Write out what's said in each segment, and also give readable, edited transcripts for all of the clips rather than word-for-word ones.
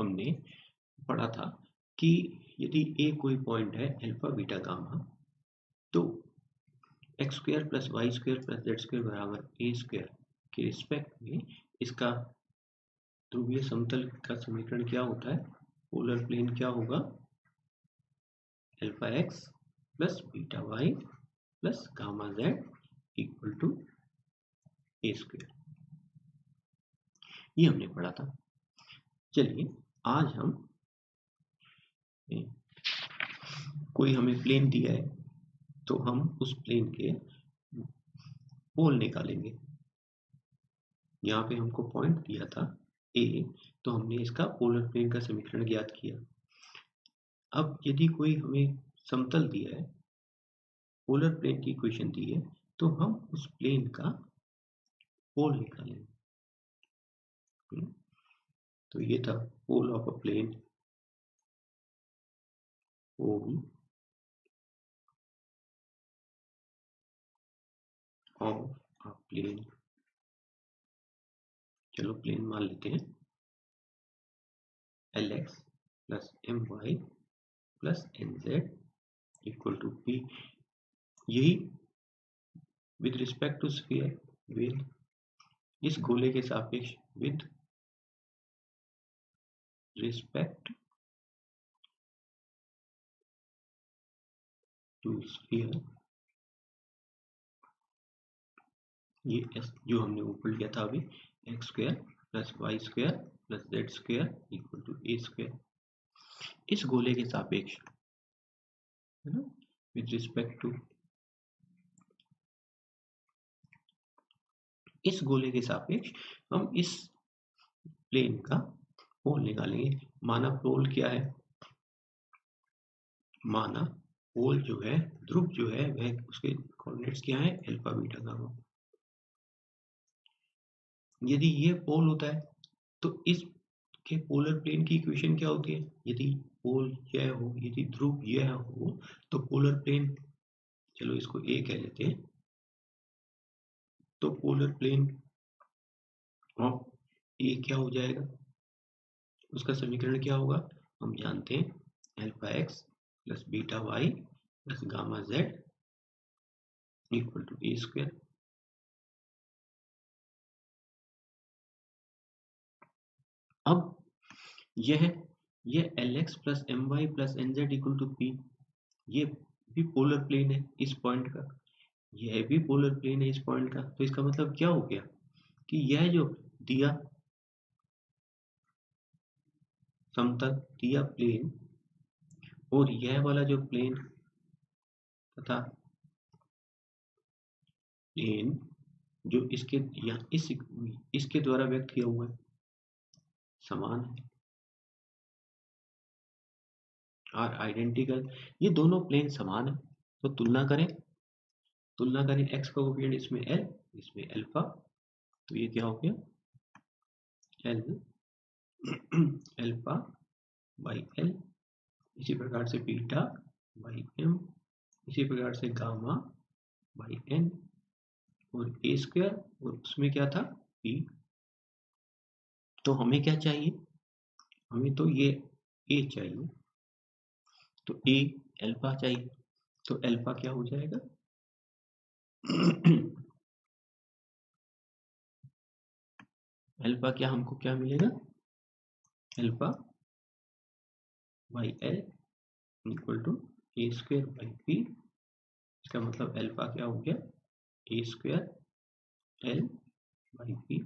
हमने पढ़ा था कि यदि ए कोई पॉइंट है अल्फा बीटा गामा, तो X square plus Y square plus Z square बराबर ए स्क्वायर के रिस्पेक्ट में इसका ध्रुवीय समतल का समीकरण क्या होता है? पोलर प्लेन क्या होगा? Alpha x plus beta Y plus gamma Z equal to A square. ये हमने पढ़ा था। चलिए आज हम कोई हमें प्लेन दिया है तो हम उस प्लेन के पोल निकालेंगे। यहाँ पे हमको पॉइंट दिया था ए, तो हमने इसका पोलर प्लेन का समीकरण ज्ञात किया। अब यदि कोई हमें समतल दिया है, पोलर प्लेन की इक्वेशन दी है, तो हम उस प्लेन का पोल निकालेंगे। तो ये था pole of a plane, pole of a plane. चलो प्लेन मान लेते हैं Lx plus My plus Nz equal to P। यही with respect to sphere, with इस गोले के सापेक्ष, विद रिस्पेक्ट टू स्फीयर, ये जो हमने ऊपर लिया था अभी, X square plus Y square plus Z square equal to A square, इस गोले के सापेक्ष, है ना, विद रिस्पेक्ट टू, इस गोले के सापेक्ष हम इस प्लेन का पोल निकालेंगे। माना पोल क्या है? माना पोल जो है, ध्रुव जो है, वह उसके कोऑर्डिनेट्स क्या है? Alpha beta gamma. यदि ये पोल होता है तो इस के पोलर प्लेन की इक्वेशन क्या होती है? यदि पोल यह हो, यदि ध्रुव यह हो, तो पोलर प्लेन, चलो इसको ए कह लेते हैं, तो पोलर प्लेन ऑफ ए क्या हो जाएगा? उसका समीकरण क्या होगा? हम जानते हैं alpha x plus beta Y plus gamma Z equal to A square. अब यह L X plus M Y plus N Z equal to P, ये भी पोलर प्लेन है इस पॉइंट का, यह भी पोलर प्लेन है इस पॉइंट का। तो इसका मतलब क्या हो गया कि यह जो दिया समतल, दिया प्लेन, और यह वाला जो प्लेन तथा प्लेन जो इसके यहाँ इसके द्वारा व्यक्त किया हुआ है, समान है और आइडेंटिकल। ये दोनों प्लेन समान है, तो तुलना करें एक्स का कोएफिशिएंट इसमें एल, इसमें अल्फा, तो ये क्या हो गया? एल अल्फा बाई एल, इसी प्रकार से बीटा बाई एम, इसी प्रकार से गामा बाई एन, और ए स्क्वायर, और उसमें क्या था? पी। तो हमें क्या चाहिए? हमें तो ये ए चाहिए, तो ए अल्फा चाहिए, तो अल्फा क्या हो जाएगा? अल्फा क्या हमको क्या मिलेगा? Alpha by l equal to A square by p. इसका मतलब अल्फा क्या हो गया? A square l by p.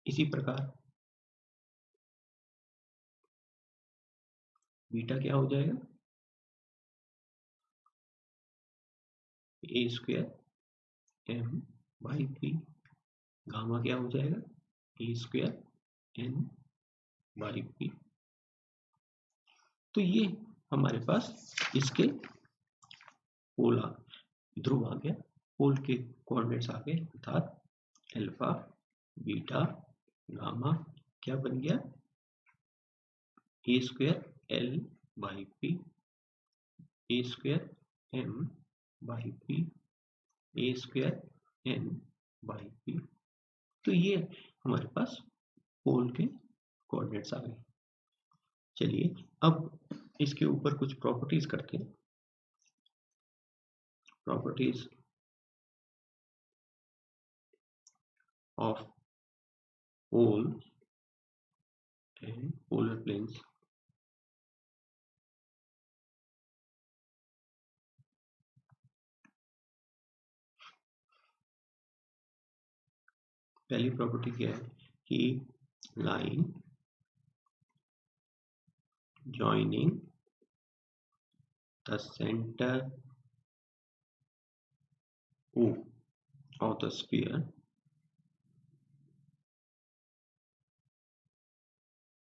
इसी प्रकार बीटा क्या हो जाएगा? A square m by p. Gamma क्या हो जाएगा? A square n by p. तो ये हमारे पास इसके पोल ध्रुव आ गया, पोल के कोऑर्डिनेट्स आ गए, अर्थात अल्फा बीटा गामा क्या बन गया? A square l by p, a square m by p, a square n by p. तो ये हमारे पास पोल के कोऑर्डिनेट्स आ गए। चलिए अब इसके ऊपर कुछ प्रॉपर्टीज करते हैं। Properties of pole and polar planes. पहली प्रॉपर्टी क्या है कि line joining the center O of the sphere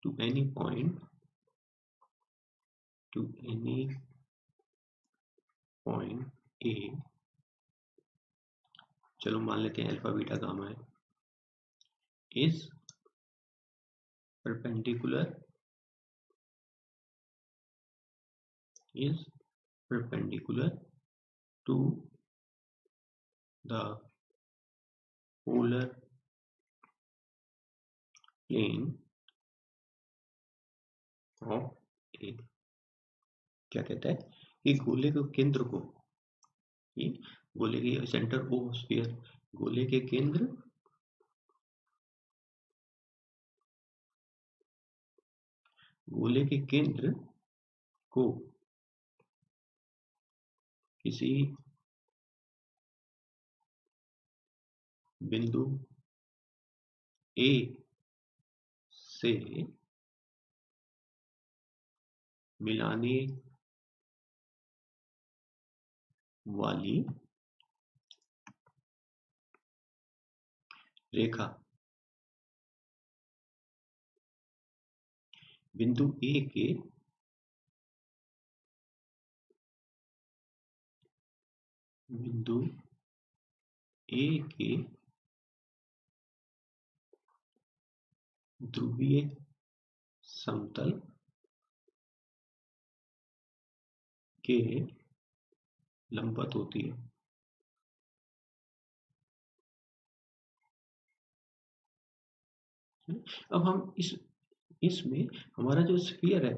to any point A, चलो मान लेते हैं अल्फा बीटा गामा है, is perpendicular to the polar plane of A। क्या कहता है कि गोले के केंद्र को, ये गोले के सेंटर ओ स्फीयर, गोले के केंद्र को किसी बिंदु A से मिलाने वाली रेखा बिंदु A के ध्रुवीय समतल के लंबवत होती है। अब हम इसमें हमारा जो स्फीयर है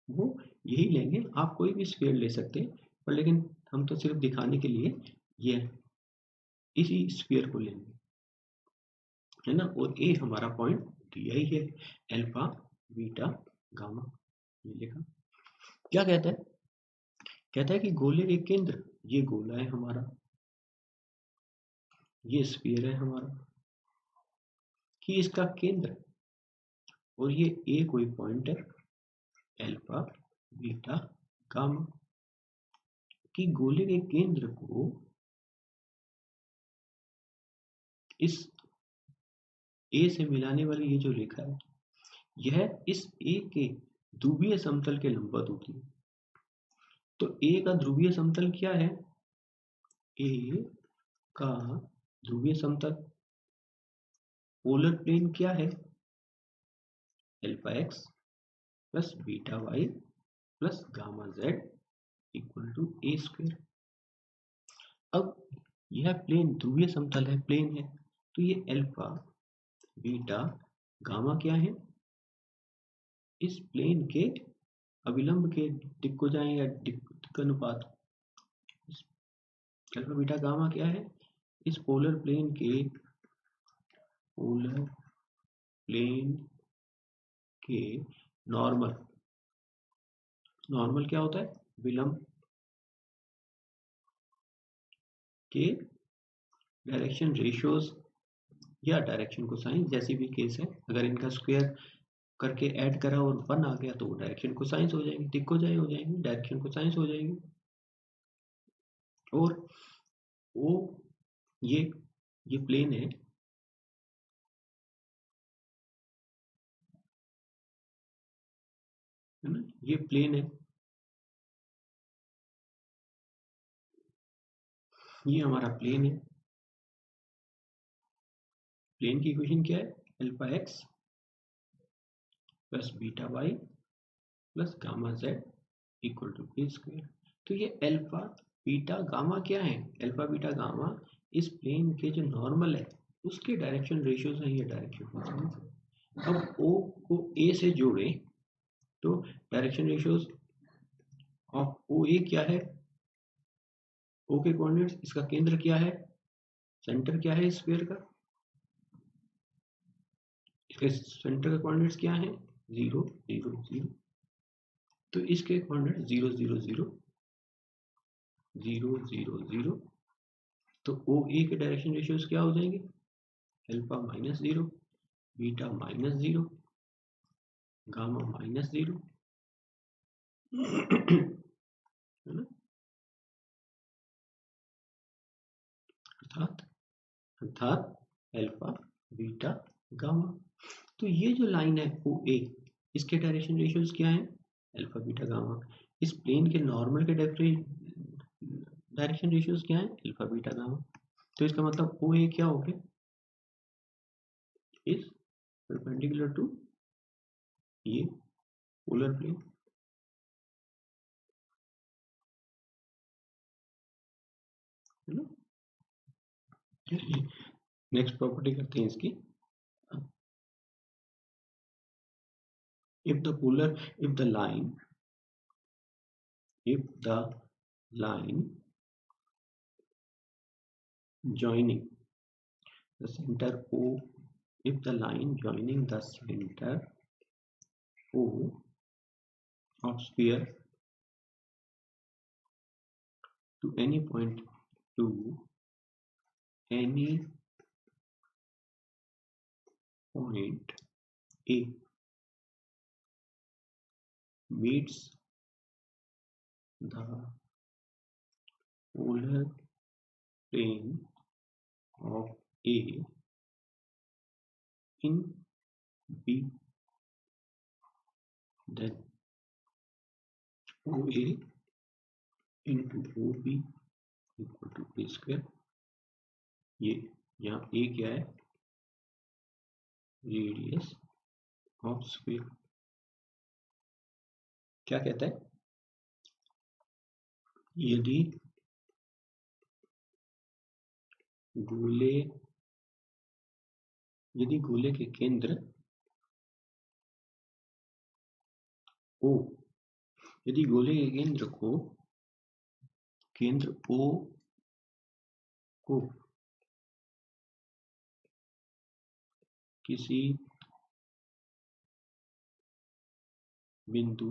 वो यही लेंगे, आप कोई भी स्फीयर ले सकते हैं, पर लेकिन हम तो सिर्फ दिखाने के लिए ये इसी स्फीयर को लेंगे, है ना। और ए हमारा पॉइंट दिया ही है, अल्फा बीटा गामा, ये लिखा। क्या कहता है, कहता है कि गोले के केंद्र, ये गोला है हमारा, ये स्फीयर है हमारा, कि इसका केंद्र और ये ए कोई पॉइंट है अल्फा बीटा गामा, कि गोले के केंद्र को इस ए से मिलाने वाली ये जो रेखा है, यह इस ए के ध्रुवीय समतल के लंबवत होती है। तो ए का ध्रुवीय समतल क्या है, ए का ध्रुवीय समतल पोलर प्लेन क्या है, alpha x plus beta Y plus gamma Z equal to A square. अब यह प्लेन ध्रुवीय समतल है, प्लेन है, तो ये अल्फा बीटा गामा क्या है, इस प्लेन के अभिलंब के दिक् को जाए या दिक् अनुपात, अल्फा बीटा गामा क्या है, इस पोलर प्लेन के नॉर्मल क्या होता है, विलंब के डायरेक्शन रेशियोज या डायरेक्शन कोसाइन, जैसी भी केस है, अगर इनका स्क्वायर करके ऐड करा और 1 आ गया तो वो डायरेक्शन कोसाइंस हो जाएंगे, दिक् को जाए हो जाएंगे, डायरेक्शन कोसाइंस हो जाएंगे। और वो ये प्लेन है, ना, ये प्लेन है, ये हमारा प्लेन है। प्लेन की इक्वेशन क्या है, alpha x plus beta Y plus gamma Z equal to A square. तो ये अल्फा बीटा गामा क्या है, अल्फा बीटा गामा इस प्लेन के जो नॉर्मल है उसके डायरेक्शन रेशियोज है, ये डायरेक्शन कोसाइंस है। अब ओ को ए से जोड़े तो डायरेक्शन रेशियोज ऑफ ओ ए क्या है, ओ के कोऑर्डिनेट्स, इसका केंद्र क्या है, सेंटर क्या है स्फीयर का, इसके सेंटर का कोऑर्डिनेट्स क्या है 0 0 0, तो इसके कोऑर्डिनेट्स 0 0 0 0 0 0, तो ओ ए के डायरेक्शन रेशियोज क्या हो जाएंगे, अल्फा -0, बीटा -0, गामा -0, है ना, अर्थात अर्थात अल्फा बीटा गामा। तो ये जो लाइन है ओ ए, इसके डायरेक्शन रेशियोज क्या है, अल्फा बीटा गामा। इस प्लेन के नॉर्मल के डायरेक्शन रेशियोज क्या है, अल्फा बीटा गामा। तो इसका मतलब ओ ए क्या हो गया, इज परपेंडिकुलर टू ये पोलर प्लेन। है ना, नेक्स्ट प्रॉपर्टी करते हैं इसकी। if the line joining the center O, if the line joining the center O of sphere to any point A meets the polar plane of A in B, then OA into OB equal to A square। ये यहाँ A क्या है, radius of sphere. क्या कहता है, यदि गोले के केंद्र O, यदि गोले के केंद्र O को किसी बिंदु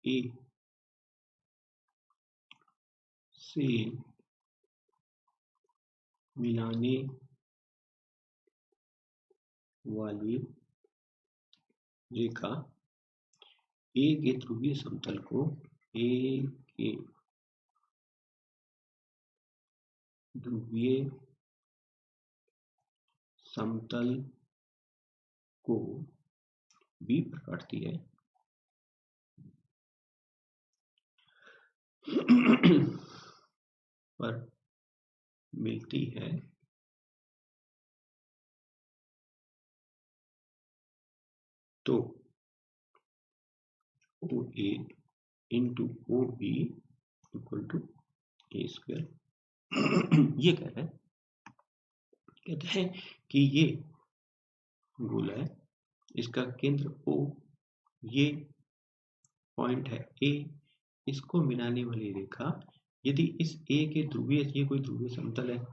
A से मिलाने वाली रेखा A के ध्रुवीय समतल को B पर काटती है पर मिलती है तो OA into OB equal to A square. ये कह रहा है, कहते हैं कि ये गोला है, इसका केंद्र O, ये पॉइंट है A, इसको मिलाने वाली रेखा यदि इस A के ध्रुवीय, ये कोई ध्रुवीय समतल है,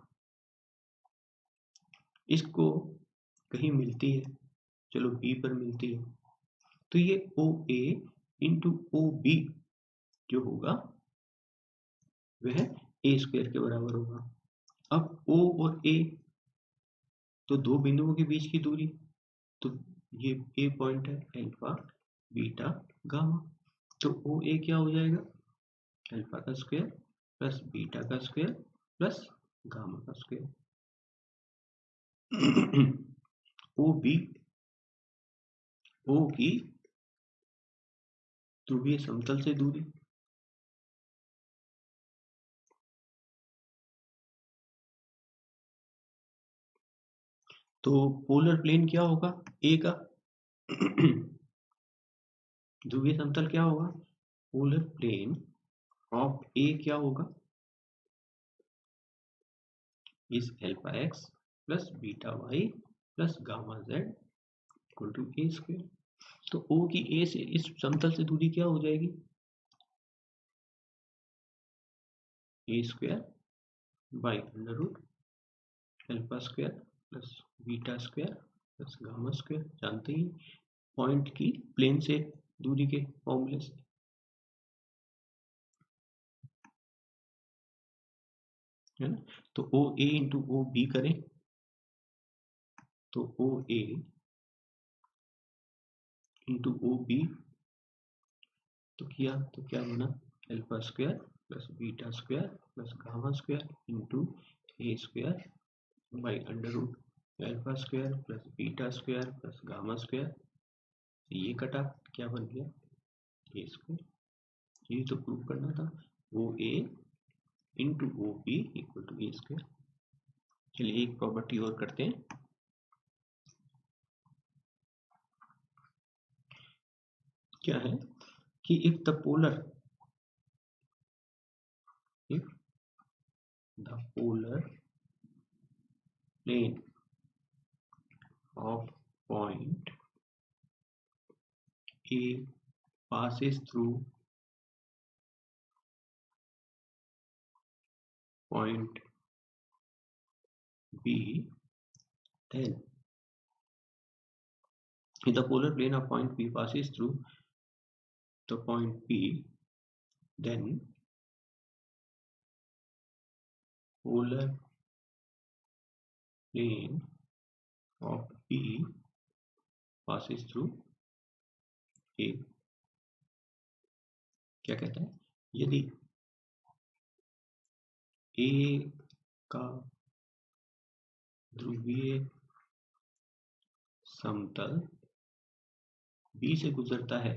इसको कहीं मिलती है, चलो B पर मिलती है, तो ये OA into OB जो होगा वह A स्क्वायर के बराबर होगा। अब O और A तो दो बिंदुओं के बीच की दूरी, तो ये A पॉइंट है, अल्फा बीटा गामा, तो OA क्या हो जाएगा, अल्फा का स्क्वायर प्लस बीटा का स्क्वायर प्लस गामा का स्क्वायर। OB, O की ध्रुवीय समतल से दूरी, तो पोलर प्लेन क्या होगा A का, ध्रुवीय समतल क्या होगा, पोलर प्लेन ऑफ A क्या होगा, इस alpha x plus beta y plus gamma z equal to A square. तो ओ की ए से इस समतल से दूरी क्या हो जाएगी, a square by under root alpha square plus beta square plus gamma square. जानते ही पॉइंट की प्लेन से दूरी के फॉर्मूले से, है ना। तो ओ ए इंटू ओ बी करें तो ओ ए इंटू ओ बी, तो किया तो क्या बना, alpha square plus beta square plus gamma square into a square by under root alpha square plus beta square plus gamma square. ये कटा, क्या बन गया, ए स्क्वायर। ये तो प्रूव करना था, o a into o b equal to A square. चलिए एक प्रॉपर्टी और करते हैं, क्या है कि if the polar plane of point A passes through point B, then if the polar plane of point P passes through the point P, then polar plane of P passes through A। क्या कहता है, यदि A का ध्रुवीय समतल B से गुजरता है,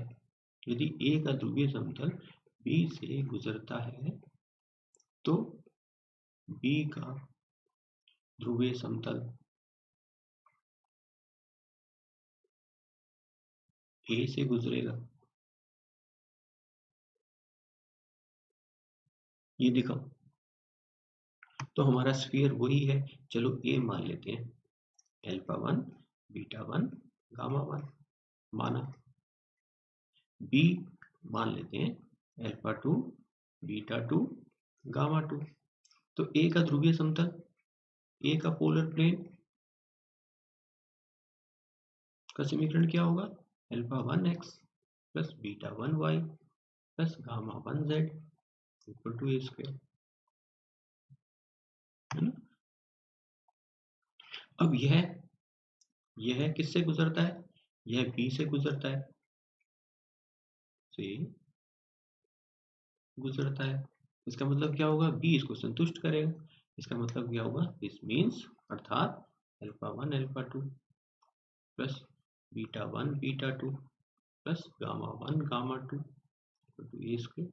यदि A का ध्रुवीय समतल B से गुजरता है तो B का ध्रुवीय समतल A से गुजरेगा। ये दिखाओ, तो हमारा स्फीयर वही है, चलो A मान लेते हैं, अल्फा 1 बीटा 1 गामा 1 माना। B मान लेते हैं अल्फा 2 बीटा 2 गामा 2। तो A का ध्रुवीय समतल, A का पोलर प्लेन का समीकरण क्या होगा, alpha 1 x plus beta 1 y plus gamma 1 z equal to A square, है ना। अब यह किससे गुजरता है, यह B से गुजरता है, इसका मतलब क्या होगा, B इसको संतुष्ट करेगा। इसका मतलब क्या होगा, दिस मीन्स, अर्थात alpha 1 alpha 2 plus beta 1 beta 2 plus gamma 1 gamma 2 to A square.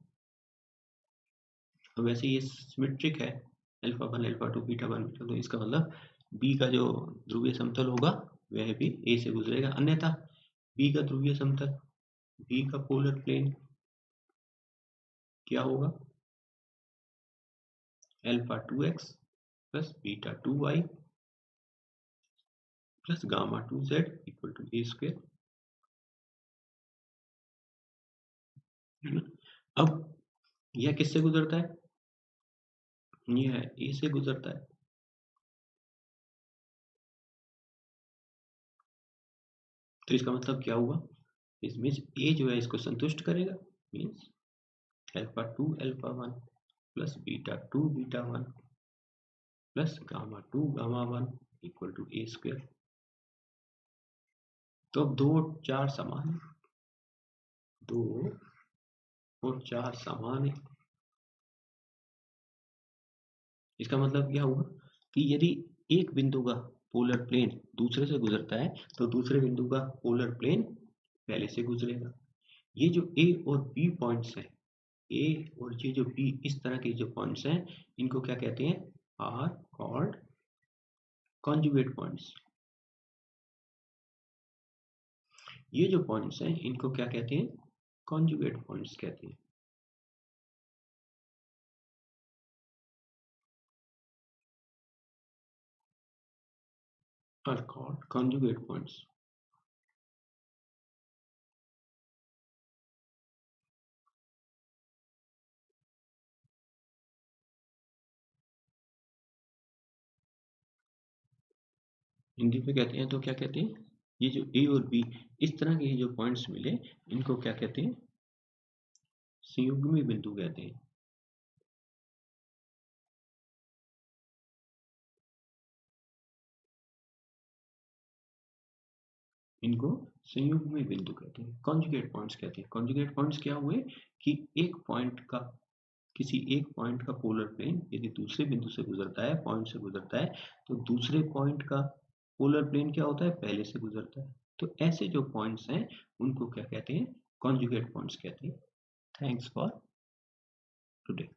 तो वैसे ये सिमेट्रिक है, अल्फा 1 अल्फा 2 बीटा 1 बीटा, तो इसका मतलब B का जो ध्रुवीय समतल होगा वह भी A से गुजरेगा। अन्यथा B का ध्रुवीय समतल, B का पोलर प्लेन क्या होगा, alpha 2x plus beta 2y plus gamma 2z equal to A square. अब यह किससे गुजरता है, यह ए से गुजरता है, तो इसका मतलब क्या हुआ, इसमें ए जो है इसको संतुष्ट करेगा, means alpha 2 alpha 1 plus beta 2 beta 1 plus gamma 2 gamma 1 equal to A square. तो अब 2 और 4 समान है, 2 और 4 समान है। इसका मतलब क्या हुआ कि यदि एक बिंदु का पोलर प्लेन दूसरे से गुजरता है तो दूसरे बिंदु का पोलर प्लेन पहले से गुजरेगा। ये जो ए और बी पॉइंट्स हैं, ए और ये जो बी, इस तरह के जो पॉइंट्स हैं, इनको क्या कहते हैं, आर कॉल्ड कॉन्जुगेट पॉइंट्स। ये जो पॉइंट्स हैं इनको क्या कहते हैं, कॉन्जुगेट पॉइंट्स कहते हैं। Are called conjugate points. Hindi में कहते हैं तो क्या कहते हैं, ये जो ए और बी इस तरह के जो पॉइंट्स मिले इनको क्या कहते हैं, संयुग्मी बिंदु कहते हैं। इनको संयुग्मी बिंदु कहते हैं, कॉन्जुगेट पॉइंट्स कहते हैं। कॉन्जुगेट पॉइंट्स क्या हुए कि एक पॉइंट का, किसी एक पॉइंट का पोलर प्लेन यदि दूसरे बिंदु से गुजरता है, पॉइंट से गुजरता है, तो दूसरे पॉइंट का पोलर प्लेन क्या होता है, पहले से गुजरता है। तो ऐसे जो पॉइंट्स हैं उनको क्या कहते हैं, कॉन्जुगेट पॉइंट्स कहते हैं। Thanks for today.